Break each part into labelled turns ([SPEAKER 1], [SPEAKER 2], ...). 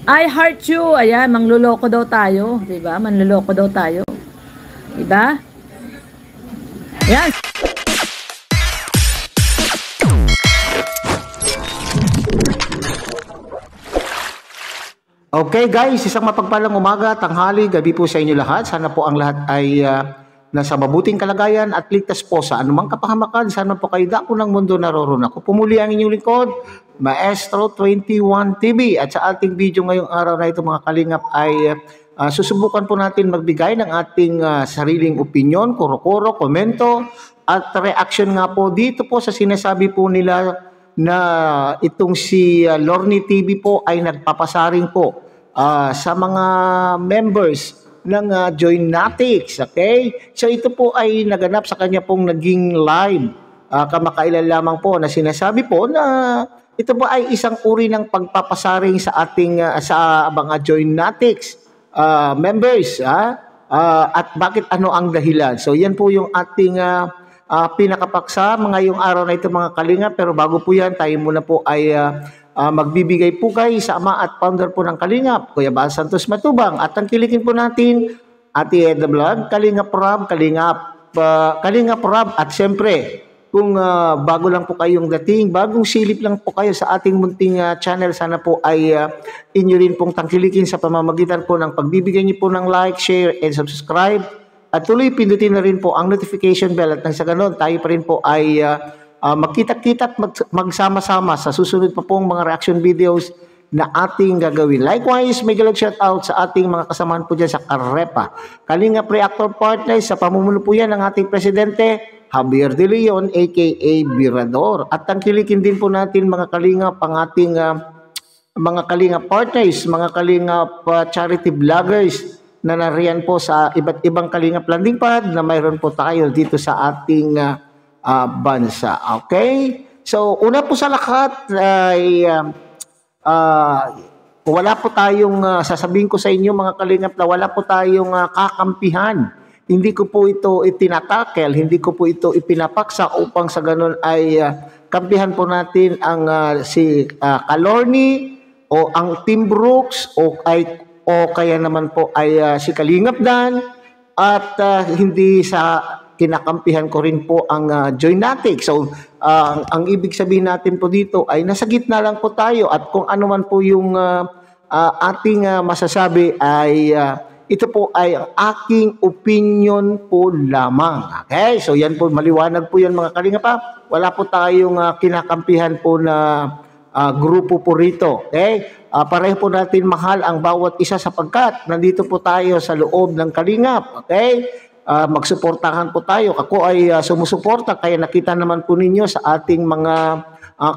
[SPEAKER 1] I heart you. Ayan, mangluloko daw tayo. Diba? Manluloko daw tayo. Diba? Ayan.
[SPEAKER 2] Okay guys, isang mapagpalang umaga, tanghali, gabi po sa inyo lahat. Sana po ang lahat ay nasa mabuting kalagayan at ligtas po sa anumang kapahamakan. Sana po kayo dako ng mundo naroroon. Ako pumuli ang inyong lingkod, Maestro 21 TV. At sa ating video ngayong araw na ito mga kalingap ay susubukan po natin magbigay ng ating sariling opinion, kuro-kuro, komento at reaction nga po dito po sa sinasabi po nila na itong si Lorny TV po ay nagpapasaring po sa mga members ng Joynatics, okay? So ito po ay naganap sa kanya pong naging live kamakailan lamang po na sinasabi po na ito po ay isang uri ng pagpapasaring sa ating sa mga Joynatics members at bakit ano ang dahilan. So yan po yung ating pinakapaksa ngayong araw na ito mga kalinga, pero bago po yan tayo muna po ay magbibigay po kay sa ama at founder po ng Kalingap, Kuya Bal Santos Matubang, at tangkilikin po natin Ate Edna Vlog, Kalingap Rob, Kalingap Rob, at siyempre kung bago lang po kayong dating, bagong silip lang po kayo sa ating munting channel, sana po ay inyo rin pong tangkilikin sa pamamagitan po ng pagbibigay niyo po ng like, share, and subscribe. At tuloy pindutin na rin po ang notification bell at nang sa ganun tayo pa rin po ay magkita-kita at magsama-sama sa susunod pa pong mga reaction videos na ating gagawin. Likewise, may galag shoutout sa ating mga kasamahan po dyan sa Karepa, Kalingap Reactor Partners, sa pamumuno po yan ng ating Presidente, Javier De Leon, aka Birador. At tangkilikin din po natin mga Kalingap ang ating mga Kalingap Partners, mga Kalingap charity vloggers na nariyan po sa iba't ibang Kalingap landing pad na mayroon po tayo dito sa ating bansa. Okay? So, una po sa lahat ay wala po tayong sasabihin ko sa inyo mga Kalingap na wala po tayong kakampihan. Hindi ko po ito itinatakel, hindi ko po ito ipinapaksa upang sa ganun ay kampihan po natin ang si Kalorny o ang Team Brooks o kaya naman po ay si Kalingap Dan, at hindi sa kinakampihan ko rin po ang Joynatics. So ang ibig sabihin natin po dito ay nasa gitna lang po tayo, at kung ano man po yung ating masasabi ay ito po ay ang aking opinion po lamang. Okay? So yan po, maliwanag po yan mga Kalinga pa. Wala po tayong kinakampihan po na grupo po rito. Okay? Pareho po natin mahal ang bawat isa sapagkat nandito po tayo sa loob ng Kalingap. Okay? Magsuportahan po tayo. Ako ay sumusuporta, kaya nakita naman po ninyo sa ating mga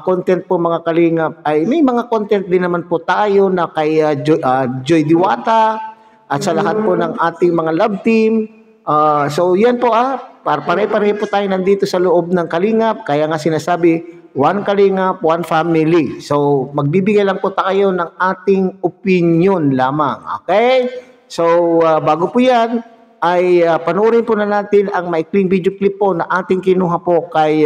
[SPEAKER 2] content po mga Kalingap ay may mga content din naman po tayo na kay Joy Diwata at sa lahat po ng ating mga love team. So yan po pare-pare po tayo nandito sa loob ng Kalingap, kaya nga sinasabi one Kalingap, one family. So magbibigay lang po tayo ng ating opinion lamang. Okay? So bago po yan ay panoorin po na natin ang maikling video clip po na ating kinuha po kay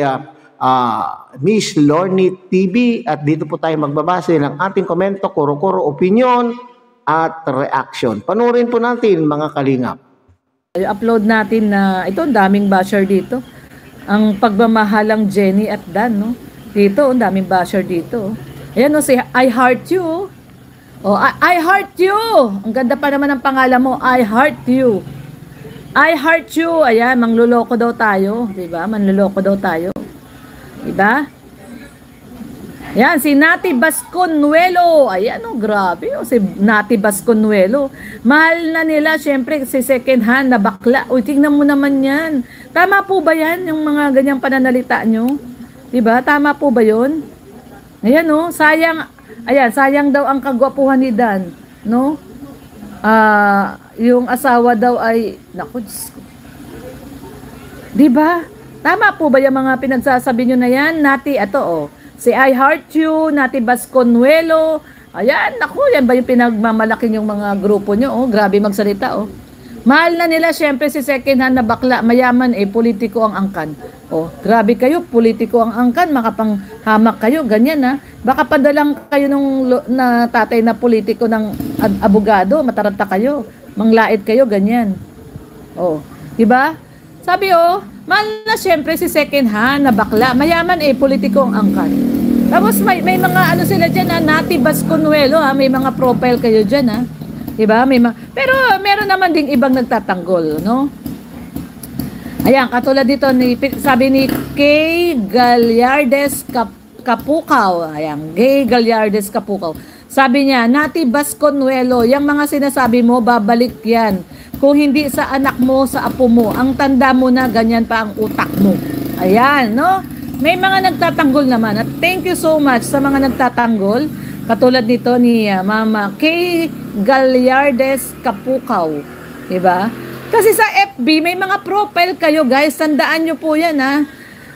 [SPEAKER 2] Miss Lorny TV, at dito po tayo magbabase ng ating komento, kuro-kuro, opinion at reaction. Panoorin po natin mga Kalingap.
[SPEAKER 1] I-upload natin na ito, ang daming basher dito. Ang pagmamahalang Jenny at Dan, no? Dito, ang daming basher dito. Ayan, no, say I heart you. Oh, I heart you. Ang ganda pa naman ng pangalan mo, I heart you. I heart you. Ayan, mangluloko daw tayo. Diba? Manluloko daw tayo. Diba? Ayan, si Nati Basconnuelo. Ayan, oh, grabe. Oh, si Nati Basconnuelo. Mahal na nila, syempre, si second hand na bakla. Uy, tingnan mo naman yan. Tama po ba yan, yung mga ganyang pananalita nyo? Diba? Tama po ba yun? Ayan, oh, sayang. Ayan, sayang daw ang kagwapuhan ni Dan. No? Yung asawa daw ay, naku, Diyos ko. Diba? Tama po ba yung mga pinagsasabi nyo na yan? Nati, ito oh. Si I Heart You, Nati Basconnuelo. Ayan, naku, yan ba yung pinagmamalaking yung mga grupo nyo? Oh, grabe magsalita oh. Mahal na nila syempre si second hand na bakla, mayaman politiko ang angkan. Oh, grabe kayo, politiko ang angkan, makapanghamak kayo, ganyan ha. Baka padalang kayo na tatay na politiko ng abogado, mataranta kayo, manglait kayo, ganyan. Oh, di ba? Sabi mahal na syempre si second hand na bakla, mayaman politiko ang angkan. Tapos may mga ano sila diyan Nati Basconsuelo may mga profile kayo diyan ha. Diba? Pero meron naman ding ibang nagtatanggol, no? Ayan, katulad dito, sabi ni Kay Gallardes Capucaw. Ayan, Kay Gallardes Capucaw. Sabi niya, Nati Basconsuelo, yung mga sinasabi mo, babalik yan. Kung hindi sa anak mo, sa apo mo, ang tanda mo na, ganyan pa ang utak mo. Ayan, no? May mga nagtatanggol naman. At thank you so much sa mga nagtatanggol. Katulad nito ni Mama Kay Gallardes Capucaw. Diba? Kasi sa FB, may mga profile kayo guys. Tandaan nyo po yan ha.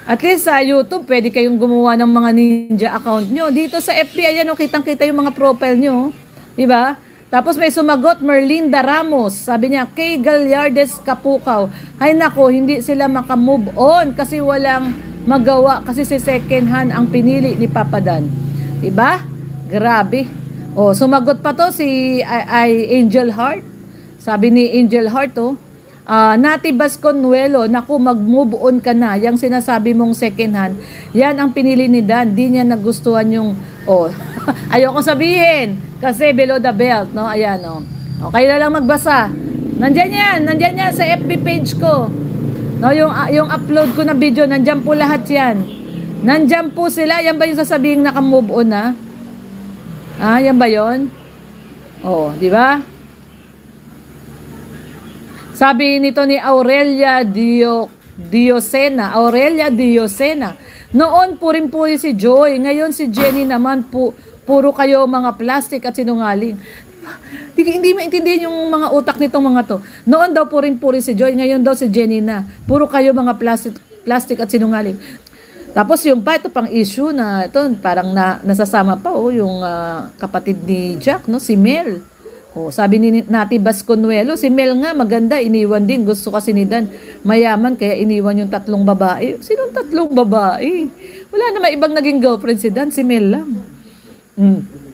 [SPEAKER 1] At least sa YouTube, pwede kayong gumawa ng mga ninja account nyo. Dito sa FB, ayan kitang-kita yung mga profile nyo. Diba? Tapos may sumagot, Merlinda Ramos. Sabi niya, Kay Gallardes Capucaw. Ay nako, hindi sila makamove on kasi walang magawa. Kasi si second hand ang pinili ni Papa Dan. Diba? Grabe. Sumagot pa to si Angel Heart. Sabi ni Angel Heart Nati Basconsuelo, naku, mag-move on ka na. Yang sinasabi mong second hand, yan ang pinili ni Dan. Di niya nagustuhan yung, ayoko sabihin. Kasi below the belt, no? Ayan, kayo na lang magbasa. Nandyan yan sa FB page ko. No, yung upload ko na video, nandyan po lahat yan. Nandyan po sila. Yan ba yung sasabihin naka-move on na? Yan ba yun? Di ba? Sabi nito ni Aurelia Diocena. Noon puring-puri si Joy. Ngayon si Jenny naman puro kayo mga plastic at sinungaling. Hindi maintindihan yung mga utak nitong mga to. Noon daw puring-puri si Joy. Ngayon daw si Jenny na. Puro kayo mga plastic at sinungaling. Tapos yung ito pang issue na ito parang nasasama pa yung kapatid ni Jack, no, si Mel. Sabi ni Nati Basconsuelo, si Mel nga maganda, iniwan din, gusto kasi ni Dan mayaman kaya iniwan yung 3 babae. Sinong 3 babae? Wala naman ibang naging girlfriend si Dan, si Mel lang.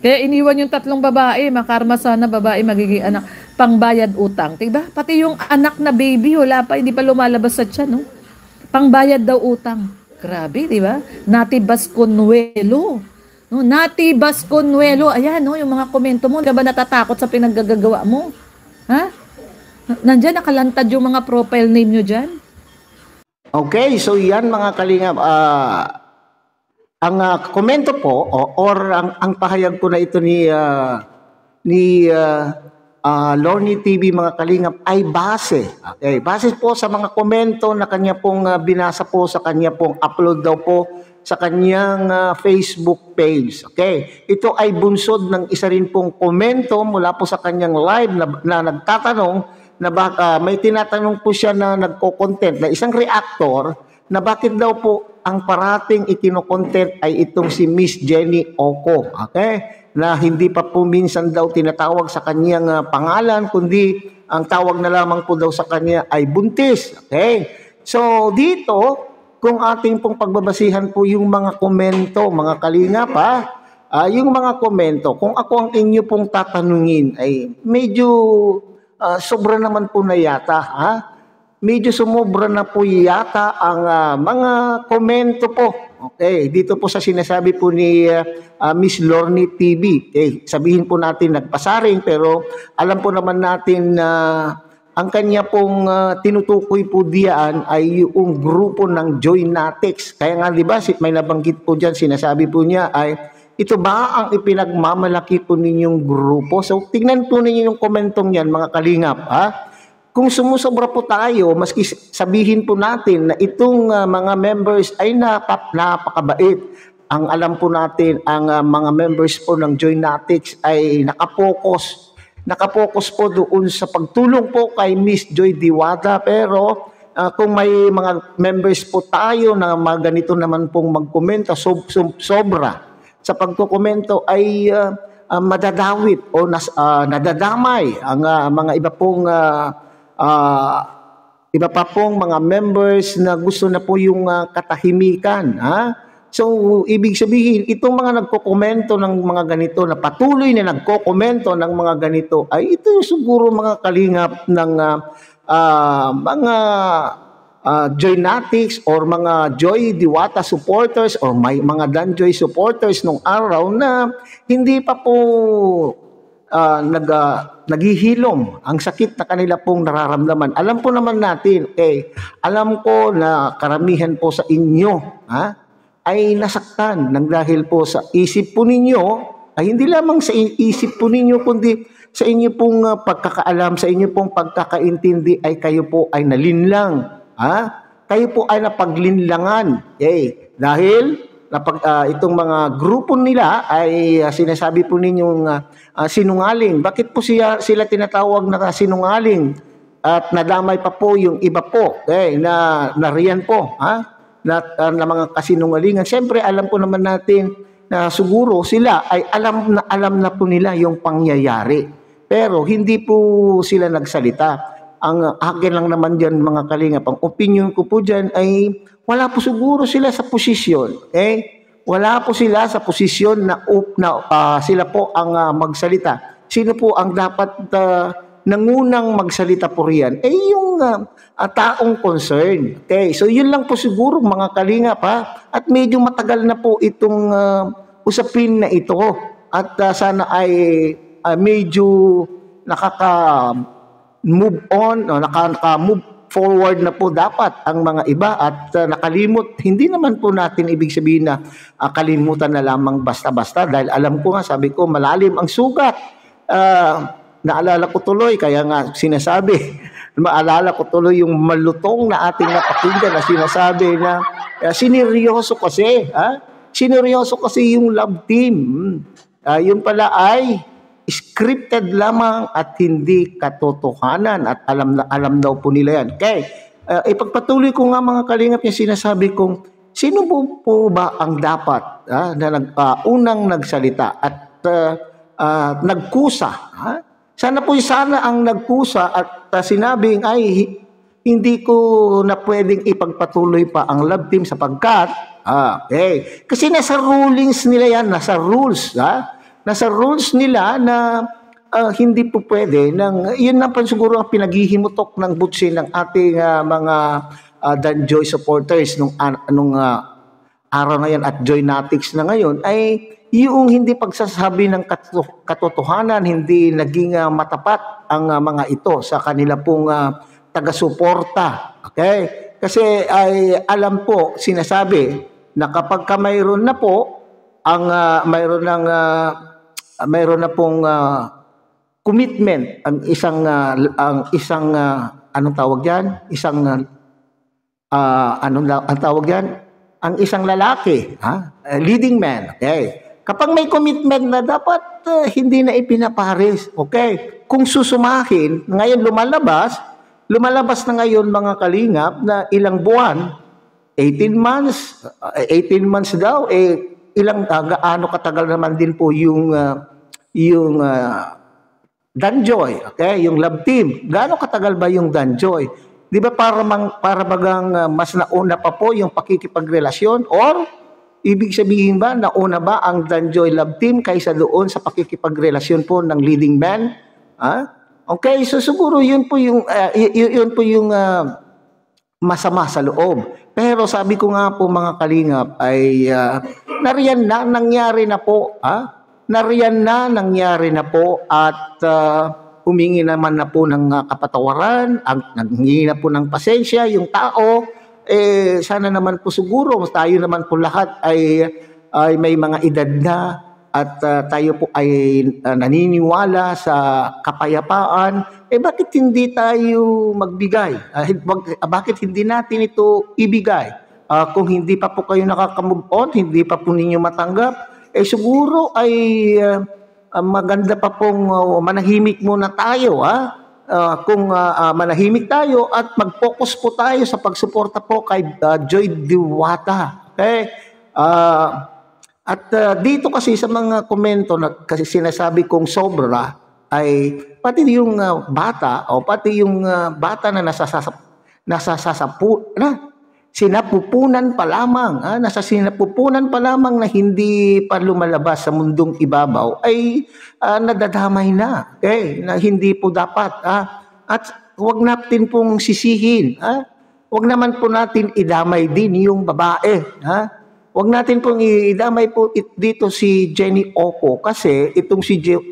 [SPEAKER 1] Kaya iniwan yung 3 babae, makarma sana babae magiging anak, pangbayad utang, diba? Pati yung anak na baby, wala pa, hindi pa lumalabas sa tiyan, no? Pangbayad daw utang. Grabe, di ba? Nati Basconsuelo. No, Nati Basconsuelo. Ayan, yung mga komento mo. Di ba natatakot sa pinaggagawa mo? Ha? Nandiyan, nakalantad yung mga profile name nyo dyan.
[SPEAKER 2] Okay, so yan mga kalingap. Ang komento po, or ang pahayag po na ito ni Lorny TV mga kalingap ay base. Okay, base po sa mga komento na kanya pong binasa po sa kanya pong upload daw po sa kanyang Facebook page. Okay, ito ay bunsod ng isa rin pong komento mula po sa kanyang live na nagtatanong na baka may tinatanong po siya na nagko-content na isang reactor na bakit daw po ang parating ikino-content ay itong si Miss Jenny Oco. Okay? Na hindi pa po minsan daw tinatawag sa kanyang pangalan, kundi ang tawag na lamang po daw sa kanya ay buntis. Okay? So, dito, kung ating pong pagbabasihan po yung mga komento, mga kalingap yung mga komento, kung ako ang inyo pong tatanungin, ay medyo sobra naman po na yata, medyo sumobra na po yata ang mga komento po. Okay, dito po sa sinasabi po ni Miss Lorny TV. Okay, sabihin po natin nagpasaring pero alam po naman natin na ang kanya pong tinutukoy po diyan ay yung grupo ng Joynatics. Kaya nga 'di ba may nabanggit po diyan, sinasabi po niya ay ito ba ang ipinagmamalaki po ninyong grupo? So tingnan po ninyo yung komentong yan mga kalingap, Kung sumusobra po tayo, maski sabihin po natin na itong mga members ay napakabait. Ang alam po natin, ang mga members po ng Joynatics ay nakapokus po doon sa pagtulong po kay Miss Joy Diwata. Pero kung may mga members po tayo na ganito naman pong magkomento, sobra sa pagkukomento ay madadawit o nadadamay ang mga iba pong iba pa pong mga members na gusto na po yung katahimikan. So, ibig sabihin, itong mga nagkokomento ng mga ganito, na patuloy na nagkokomento ng mga ganito, ay ito siguro mga kalingap ng mga Joynatics or mga Joy Diwata supporters or may mga Danjoy supporters nung araw na hindi pa po naghihilom ang sakit na kanila pong nararamdaman. Alam po naman natin, alam ko na karamihan po sa inyo ay nasaktan ng dahil po sa isip po ninyo, ay hindi lamang sa isip po ninyo, kundi sa inyo pong pagkakaalam, sa inyo pong pagkakaintindi ay kayo po ay nalinlang. Kayo po ay napaglinlangan. Dahil itong mga grupo nila ay sinasabi po ninyong sinungaling. Bakit po sila tinatawag na sinungaling? At nadamay pa po yung iba po na nariyan po na mga kasinungalingan. Siyempre alam po naman natin na siguro sila ay alam na po nila yung pangyayari. Pero hindi po sila nagsalita. Ang akin lang naman dyan mga kalingap, ang opinion ko po dyan ay wala po siguro sila sa posisyon. Wala po sila sa posisyon na sila po ang magsalita. Sino po ang dapat nangunang magsalita po riyan? Yung taong concern. So yun lang po siguro mga kalingap At medyo matagal na po itong usapin na ito. At sana ay medyo move on, naka-move forward na po dapat ang mga iba at nakalimot. Hindi naman po natin ibig sabihin na kalimutan na lamang basta-basta dahil alam ko nga, sabi ko, malalim ang sugat. Naalala ko tuloy, kaya nga sinasabi, maalala ko tuloy yung malutong na ating napakinggan na sinasabi na sineryoso kasi yung love team. Yun pala ay scripted lamang at hindi katotohanan at alam daw po nila yan. Ipagpatuloy ko nga mga kalingap yung sinasabi kong sino po ba ang dapat na unang nagsalita at nagkusa. Sana ang nagkusa at sinabing ay hindi ko na pwedeng ipagpatuloy pa ang love team sapagkat kasi nasa rulings nila yan, nasa rules nasa rules nila na hindi po pwede yun na pa siguro ang pinaghihimutok ng butsin ng ating mga Danjoy supporters nung araw na yan at Joynatics na ngayon ay yung hindi pagsasabi ng katotohanan, hindi naging matapat ang mga ito sa kanila pong taga-suporta. Kasi ay alam po, sinasabi na kapag mayroon na po mayroon na pong commitment ang isang anong tawag diyan? Ang tawag diyan? Ang isang lalaki, leading man. Kapag may commitment na dapat hindi na ipinapares. Kung susumahin, ngayon lumalabas na ngayon mga kalingap na ilang buwan, 18 months daw gaano katagal naman din po yung Danjoy, yung love team. Gaano katagal ba yung Danjoy? Di ba para bagang mas nauna pa po yung pakikipagrelasyon or ibig sabihin ba nauna ba ang Danjoy love team kaysa doon sa pakikipagrelasyon po ng leading man? So siguro yun po yung masama sa loob. Pero sabi ko nga po mga kalingap ay nangyari na po at humingi naman na po ng kapatawaran, nanghingi na po ng pasensya yung tao. Sana naman po siguro tayo naman po lahat ay may mga edad na at tayo po ay naniniwala sa kapayapaan. Bakit hindi tayo magbigay? Bakit hindi natin ito ibigay? Kung hindi pa po kayo nakaka-move on, hindi pa po ninyo matanggap, siguro ay maganda pa pong manahimik muna tayo. Kung manahimik tayo at mag-focus po tayo sa pagsuporta po kay Joy Diwata. At dito kasi sa mga komento na kasi sinasabi kong sobra ay pati yung bata o pati yung bata na sinapupunan pa lamang, nasa sinapupunan pa lamang na hindi pa lumalabas sa mundong ibabaw ay nadadamay na. Okay? Na hindi po dapat. At huwag natin pong sisihin. Huwag naman po natin idamay din yung babae. Huwag natin pong idamay po dito si Jenny Oco kasi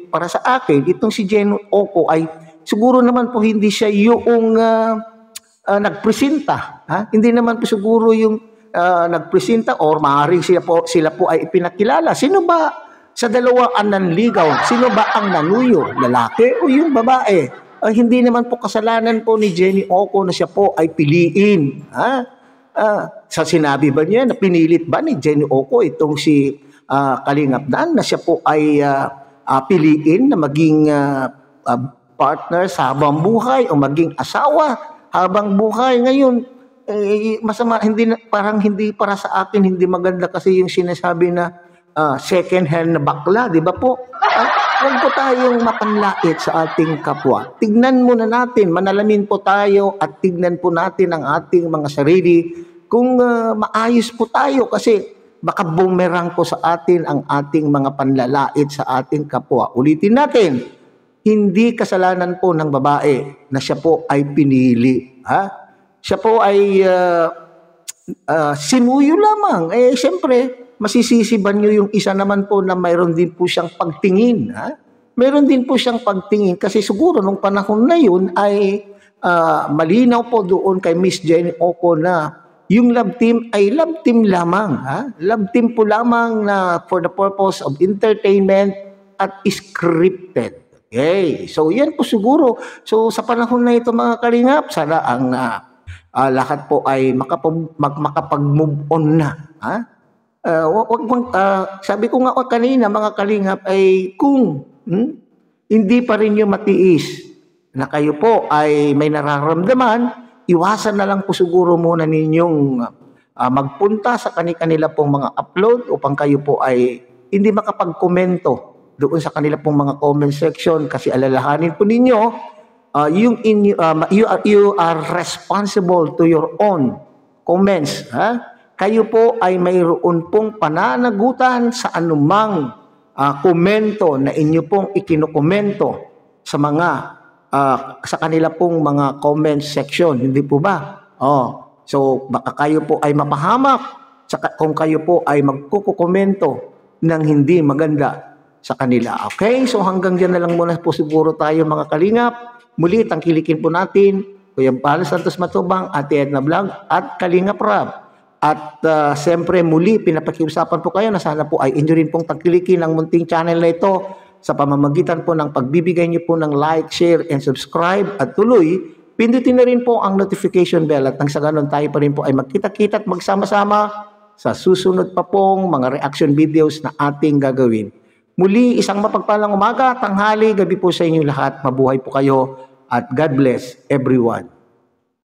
[SPEAKER 2] para sa akin, itong si Jenny Oco ay siguro naman po hindi siya yung nagpresenta. Hindi naman po siguro yung nagpresenta or maaaring sila po ay ipinakilala. Sino ba sa dalawa ang nanligaw? Sino ba ang nanuyo? Lalaki o yung babae? Hindi naman po kasalanan po ni Jenny Oco na siya po ay piliin. Sa sinabi ba niya na pinilit ba ni Jenny Oco itong si Kalingap Dan na siya po ay piliin na maging partner sa habang buhay o maging asawa habang buhay? Ngayon masama, parang hindi para sa akin hindi maganda kasi yung sinasabi na second hand na bakla, di ba po? Huwag po tayong mapanlait sa ating kapwa. Tignan muna natin, manalamin po tayo at tignan po natin ang ating mga sarili kung maayos po tayo kasi baka bumerang po sa atin ang ating mga panlalait sa ating kapwa. Ulitin natin, hindi kasalanan po ng babae na siya po ay pinili. Siya po ay sinuyo lamang. Siyempre, masisisiban nyo yung isa naman po na mayroon din po siyang pagtingin. Mayroon din po siyang pagtingin kasi siguro nung panahon na yun ay malinaw po doon kay Miss Jenny Oco na yung love team ay love team lamang. Love team po lamang na for the purpose of entertainment at scripted. Okay, so yan po siguro. So sa panahon na ito mga kalingap, sana ang lahat po ay makapag-move on na. Sabi ko nga kanina mga kalingap ay kung hindi pa rin yung matiis na kayo po ay may nararamdaman, iwasan na lang po siguro muna ninyong magpunta sa kanila pong mga upload upang kayo po ay hindi makapag-komento doon sa kanila pong mga comment section kasi alalahanin po ninyo you are responsible to your own comments. Kayo po ay mayroon pong pananagutan sa anumang komento na inyo pong ikinukomento sa mga sa kanila pong mga comment section, hindi po ba? So baka kayo po ay mapahamak kung kayo po ay magkukomento ng hindi maganda sa kanila. Okay? So hanggang diyan na lang muna po siguro tayo mga kalingap. Muli tangkilikin po natin Kuya Bal Santos Matubang, Ate Edna Vlog at Kalingap Rab. At siyempre muli pinapakiusapan po kayo na sana po ay inyo rin pong tangkilikin ang munting channel na ito sa pamamagitan po ng pagbibigay niyo po ng like, share, and subscribe at tuloy pindutin na rin po ang notification bell at nang sa ganon tayo pa rin po ay magkita-kita at magsama-sama sa susunod pa pong mga reaction videos na ating gagawin. Muli, isang mapagpalang umaga, tanghali, gabi po sa inyo lahat. Mabuhay po kayo at God bless everyone.